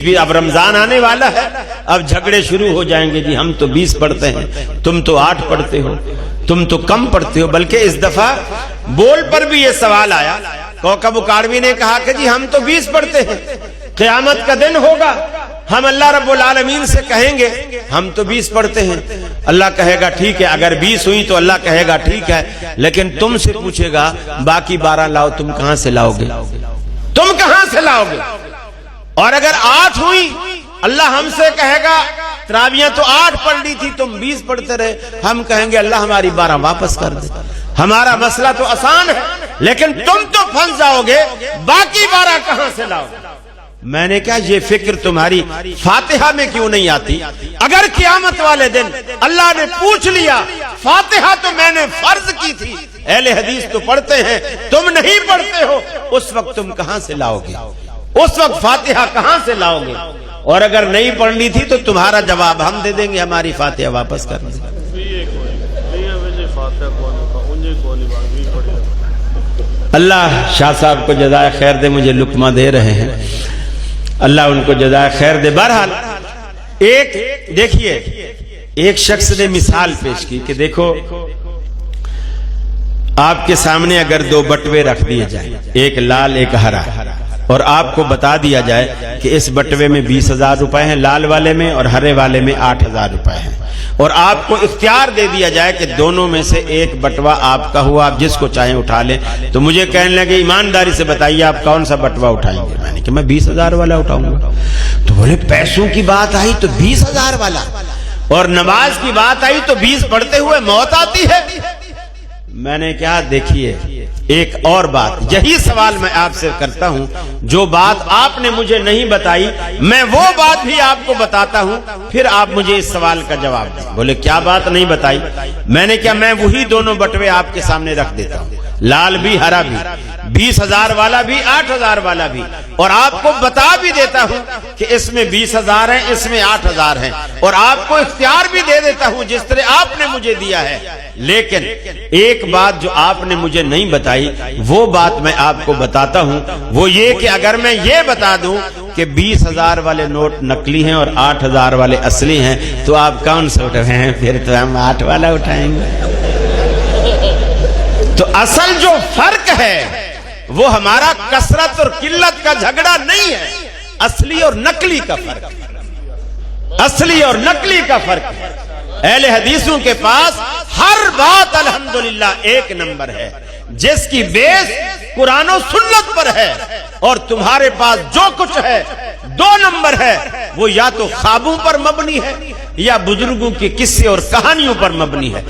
بھی اب رمضان آنے والا ہے، اب جھگڑے شروع ہو جائیں گے، جی ہم تو 20 پڑھتے ہیں، تم تو 8 پڑھتے ہو، تم تو کم پڑھتے ہو۔ بلکہ اس دفعہ بول پر بھی یہ سوال آیا، کوکب اکاڑوی نے کہا کہ جی ہم تو 20 پڑھتے ہیں، قیامت کا دن ہوگا، ہم اللہ رب العالمین سے کہیں گے ہم تو 20 پڑھتے ہیں، اللہ کہے گا ٹھیک ہے، اگر 20 ہوئی تو اللہ کہے گا ٹھیک ہے، لیکن تم سے پوچھے گا باقی 12 لاؤ، تم کہاں سے لاؤ گے؟ تم کہاں سے لاؤ گے؟ اور اگر 8 ہوئی، اللہ ہم سے کہے گا تراویاں تو 8 پڑھ لی تھی، تم 20 پڑھتے رہے، ہم کہیں گے اللہ ہماری 12 واپس کر دے۔ ہمارا مسئلہ تو آسان ہے، لیکن تم تو پھنس جاؤ گے، باقی 12 کہاں سے لاؤ؟ میں نے کہا یہ فکر تمہاری فاتحہ میں کیوں نہیں آتی؟ اگر قیامت والے دن اللہ نے پوچھ لیا، فاتحہ تو میں نے فرض کی تھی، اہل حدیث تو پڑھتے ہیں، تم نہیں پڑھتے ہو، اس وقت تم کہاں سے لاؤ گے؟ اس وقت فاتحہ کہاں سے لاؤ گے؟ اور اگر نہیں پڑھنی تھی تو تمہارا جواب ہم دے دیں گے، ہماری فاتحہ واپس کر دیں۔ اللہ شاہ صاحب کو جزائے خیر دے، مجھے لقمہ دے رہے ہیں، اللہ ان کو جزائے خیر دے۔ بہرحال دیکھیے ایک شخص نے مثال پیش کی کہ دیکھو آپ کے سامنے اگر 2 بٹوے رکھ دیے جائیں، ایک لال ایک ہرا، اور آپ کو بتا دیا جائے کہ اس بٹوے میں 20,000 روپے ہیں، لال والے میں، اور ہرے والے میں 8,000 روپے ہیں، اور آپ کو اختیار دے دیا جائے کہ دونوں میں سے ایک بٹوا آپ کا ہوا، آپ جس کو چاہیں اٹھا لیں، تو مجھے کہنے لگے ایمانداری سے بتائیے آپ کون سا بٹوا اٹھائیں گے؟ میں نے کہا میں 20,000 والا اٹھاؤں گا۔ تو بولے پیسوں کی بات آئی تو 20,000 والا، اور نماز کی بات آئی تو 20 پڑھتے ہوئے موت آتی ہے۔ میں نے کہا دیکھیے ایک اور بات، یہی سوال میں آپ سے کرتا ہوں، جو بات آپ نے مجھے نہیں بتائی میں وہ بات بھی آپ کو بتاتا ہوں، پھر آپ مجھے اس سوال کا جواب دیں۔ بولے کیا بات نہیں بتائی؟ میں نے کہا میں وہی دونوں بٹوے آپ کے سامنے رکھ دیتا ہوں، لال بھی ہرا بھی، 20,000 والا بھی 8,000 والا بھی، اور آپ کو بتا بھی دیتا ہوں کہ اس میں 20,000 ہیں، اس میں 8,000 ہیں، اور آپ کو اختیار بھی دے دیتا ہوں جس طرح آپ نے مجھے دیا ہے۔ لیکن ایک بات جو آپ نے مجھے نہیں بتائی وہ بات میں آپ کو بتاتا ہوں، وہ یہ کہ اگر میں یہ بتا دوں کہ 20,000 والے نوٹ نقلی ہیں اور 8,000 والے اصلی ہیں تو آپ کون سے اٹھائیں ہیں؟ پھر تو ہم 8 والا اٹھائیں گے۔ تو اصل جو فرق ہے وہ ہمارا کثرت اور قلت کا جھگڑا نہیں ہے، اصلی اور نقلی کا فرق، اصلی اور نقلی کا فرق ہے۔ اہل حدیثوں کے پاس ہر بات الحمدللہ 1 نمبر ہے، جس کی بیس قرآن و سنت پر ہے، اور تمہارے پاس جو کچھ ہے 2 نمبر ہے، وہ یا تو خوابوں پر مبنی ہے یا بزرگوں کے قصے اور کہانیوں پر مبنی ہے۔